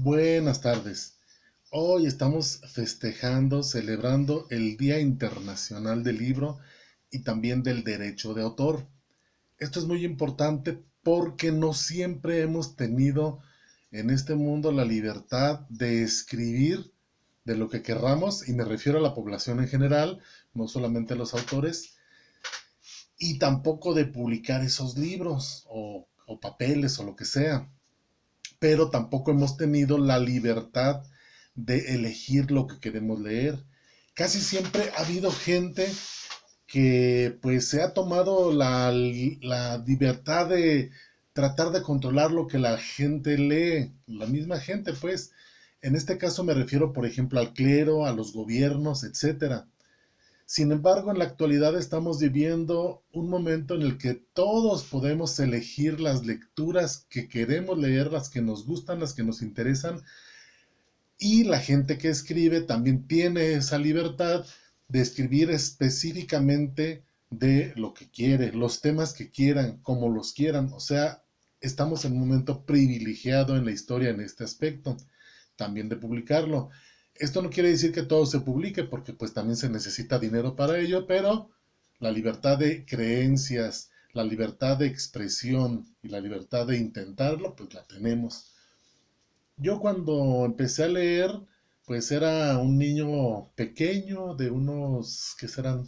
Buenas tardes. Hoy estamos festejando, celebrando el Día Internacional del Libro y también del Derecho de Autor. Esto es muy importante porque no siempre hemos tenido en este mundo la libertad de escribir de lo que querramos, y me refiero a la población en general, no solamente a los autores, y tampoco de publicar esos libros o papeles o lo que sea, pero tampoco hemos tenido la libertad de elegir lo que queremos leer. Casi siempre ha habido gente que pues se ha tomado la libertad de tratar de controlar lo que la gente lee, la misma gente pues. En este caso me refiero, por ejemplo, al clero, a los gobiernos, etcétera. Sin embargo, en la actualidad estamos viviendo un momento en el que todos podemos elegir las lecturas que queremos leer, las que nos gustan, las que nos interesan, y la gente que escribe también tiene esa libertad de escribir específicamente de lo que quiere, los temas que quieran, como los quieran. O sea, estamos en un momento privilegiado en la historia en este aspecto, también de publicarlo. Esto no quiere decir que todo se publique, porque pues también se necesita dinero para ello, pero la libertad de creencias, la libertad de expresión y la libertad de intentarlo, pues la tenemos. Yo cuando empecé a leer, pues era un niño pequeño de unos, ¿qué serán?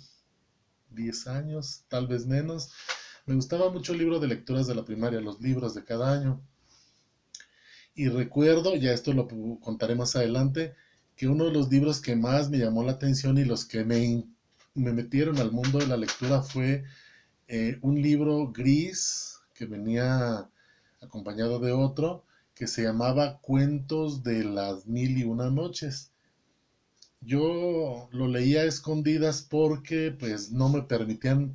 10 años, tal vez menos. Me gustaba mucho el libro de lecturas de la primaria, los libros de cada año. Y recuerdo, ya esto lo contaré más adelante, que uno de los libros que más me llamó la atención y los que me metieron al mundo de la lectura fue un libro gris que venía acompañado de otro que se llamaba Cuentos de las Mil y Una Noches. Yo lo leía a escondidas porque pues no me permitían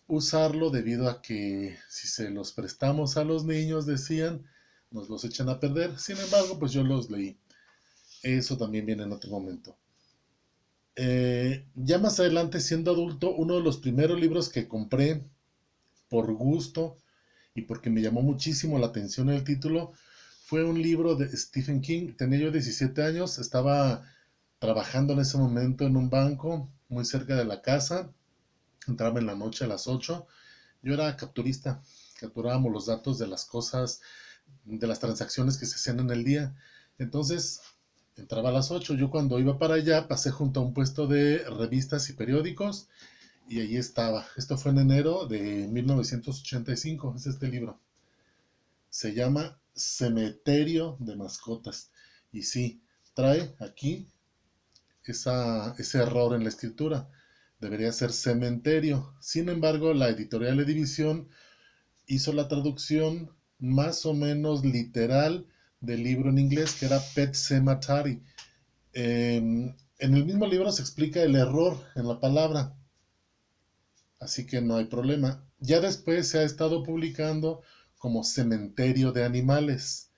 usarlo, debido a que si se los prestamos a los niños, decían, nos los echan a perder. Sin embargo, pues yo los leí. Eso también viene en otro momento. Ya más adelante, siendo adulto, uno de los primeros libros que compré por gusto y porque me llamó muchísimo la atención el título fue un libro de Stephen King. Tenía yo 17 años, estaba trabajando en ese momento en un banco muy cerca de la casa, entraba en la noche a las 8. Yo era capturista, capturábamos los datos de las cosas, de las transacciones que se hacían en el día. Entonces, entraba a las 8. Yo cuando iba para allá pasé junto a un puesto de revistas y periódicos y allí estaba. Esto fue en enero de 1985, es este libro. Se llama Cementerio de Mascotas. Y sí, trae aquí ese error en la escritura. Debería ser cementerio. Sin embargo, la editorial Edición hizo la traducción más o menos literal del libro en inglés, que era Pet Cemetery. En el mismo libro se explica el error en la palabra, así que no hay problema. Ya después se ha estado publicando como Cementerio de Animales.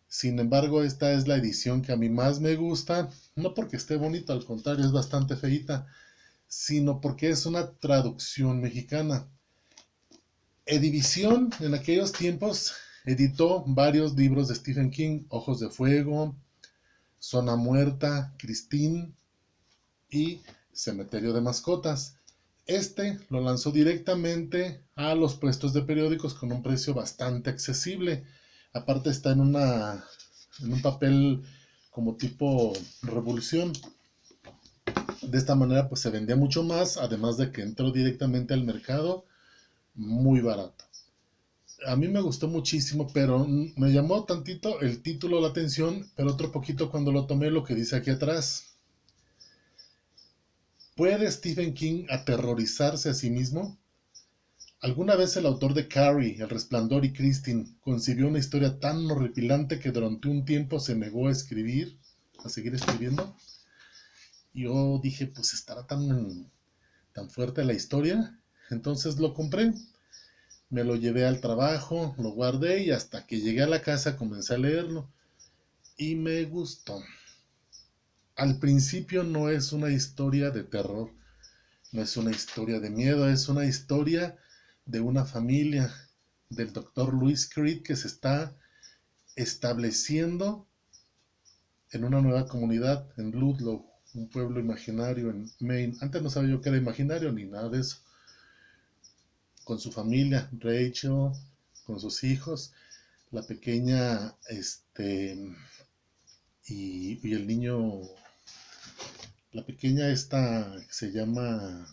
Sin embargo, esta es la edición que a mí más me gusta, no porque esté bonito, al contrario, es bastante feita, sino porque es una traducción mexicana. Edición en aquellos tiempos editó varios libros de Stephen King: Ojos de Fuego, Zona Muerta, Christine y Cementerio de Mascotas. Este lo lanzó directamente a los puestos de periódicos con un precio bastante accesible. Aparte está en un papel como tipo revolución. De esta manera pues se vendía mucho más, además de que entró directamente al mercado muy barato. A mí me gustó muchísimo, pero me llamó tantito el título la atención, pero otro poquito cuando lo tomé, lo que dice aquí atrás. ¿Puede Stephen King aterrorizarse a sí mismo? ¿Alguna vez el autor de Carrie, El Resplandor y Christine concibió una historia tan horripilante que durante un tiempo se negó a seguir escribiendo? Yo dije, pues estará tan fuerte la historia. Entonces lo compré, me lo llevé al trabajo, lo guardé y hasta que llegué a la casa comencé a leerlo. Y me gustó. Al principio no es una historia de terror, no es una historia de miedo, es una historia de una familia, del doctor Louis Creed, que se está estableciendo en una nueva comunidad, en Ludlow, un pueblo imaginario en Maine. Antes no sabía yo que era imaginario ni nada de eso. Con su familia, Rachel, con sus hijos, la pequeña, y el niño, la pequeña esta se llama,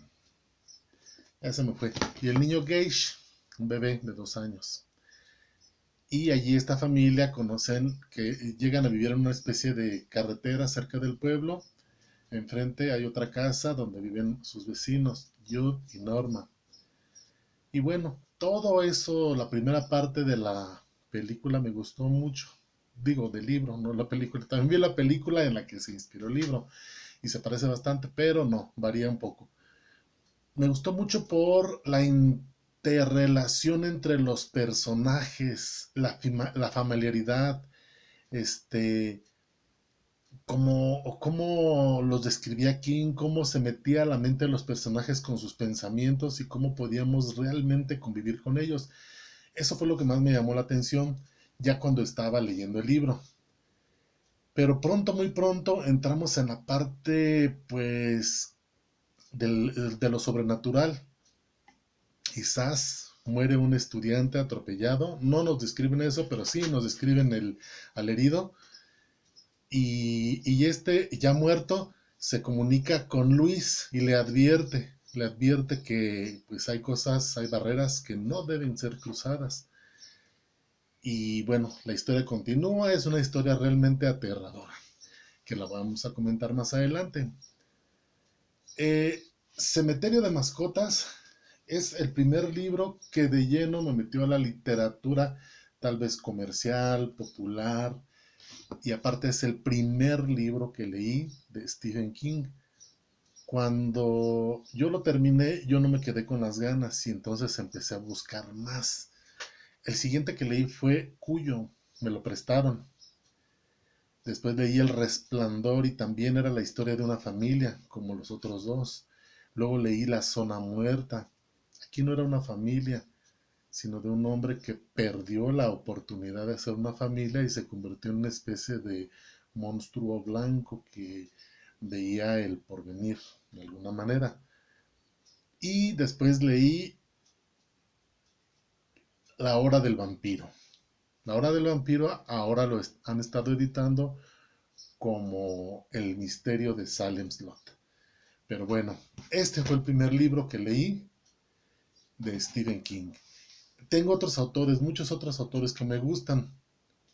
ya se me fue, y el niño Gage, un bebé de 2 años. Y allí esta familia conocen que llegan a vivir en una especie de carretera cerca del pueblo. Enfrente hay otra casa donde viven sus vecinos, Jude y Norma. Y bueno, todo eso, la primera parte de la película me gustó mucho. Digo, del libro, no la película. También vi la película en la que se inspiró el libro y se parece bastante, pero no, varía un poco. Me gustó mucho por la interrelación entre los personajes, la familiaridad, este, cómo los describía King, cómo se metía a la mente de los personajes con sus pensamientos y cómo podíamos realmente convivir con ellos. Eso fue lo que más me llamó la atención ya cuando estaba leyendo el libro. Pero pronto, muy pronto, entramos en la parte, pues, de lo sobrenatural. Quizás muere un estudiante atropellado. No nos describen eso, pero sí nos describen al herido. Y este, ya muerto, se comunica con Luis y le advierte que pues hay cosas, hay barreras que no deben ser cruzadas. Y bueno, la historia continúa, es una historia realmente aterradora, que la vamos a comentar más adelante. Cementerio de Mascotas es el primer libro que de lleno me metió a la literatura, tal vez comercial, popular, y aparte es el primer libro que leí de Stephen King. Cuando yo lo terminé, yo no me quedé con las ganas y entonces empecé a buscar más. El siguiente que leí fue Cuyo, me lo prestaron. Después leí El Resplandor y también era la historia de una familia, como los otros dos. Luego leí La Zona Muerta. Aquí no era una familia, sino de un hombre que perdió la oportunidad de hacer una familia y se convirtió en una especie de monstruo blanco que veía el porvenir de alguna manera. Y después leí La Hora del Vampiro. La Hora del Vampiro ahora lo han estado editando como El Misterio de Salem Slot. Pero bueno, este fue el primer libro que leí de Stephen King. Tengo otros autores, muchos otros autores que me gustan,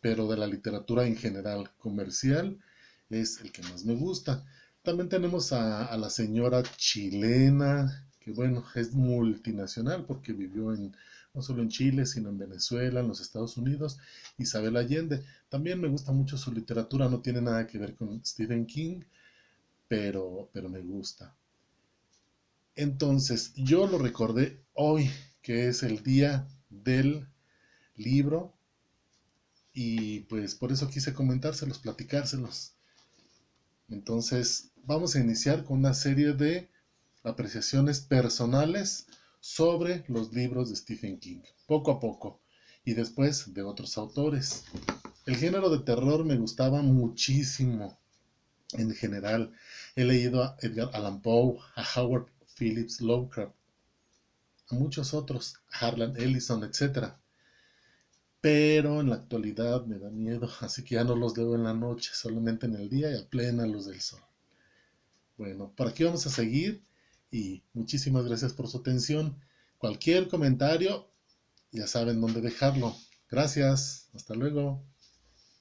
pero de la literatura en general comercial es el que más me gusta. También tenemos a la señora chilena, que bueno, es multinacional porque vivió no solo en Chile, sino en Venezuela, en los Estados Unidos, Isabel Allende. También me gusta mucho su literatura, no tiene nada que ver con Stephen King, pero me gusta. Entonces, yo lo recordé hoy, que es el día del libro, y pues por eso quise comentárselos, platicárselos. Entonces, vamos a iniciar con una serie de apreciaciones personales sobre los libros de Stephen King, poco a poco, y después de otros autores. El género de terror me gustaba muchísimo en general. He leído a Edgar Allan Poe, a Howard Phillips Lovecraft, a muchos otros, a Harlan Ellison, etcétera. Pero en la actualidad me da miedo, así que ya no los leo en la noche, solamente en el día y a plena luz del sol. Bueno, por aquí vamos a seguir y muchísimas gracias por su atención. Cualquier comentario, ya saben dónde dejarlo. Gracias, hasta luego.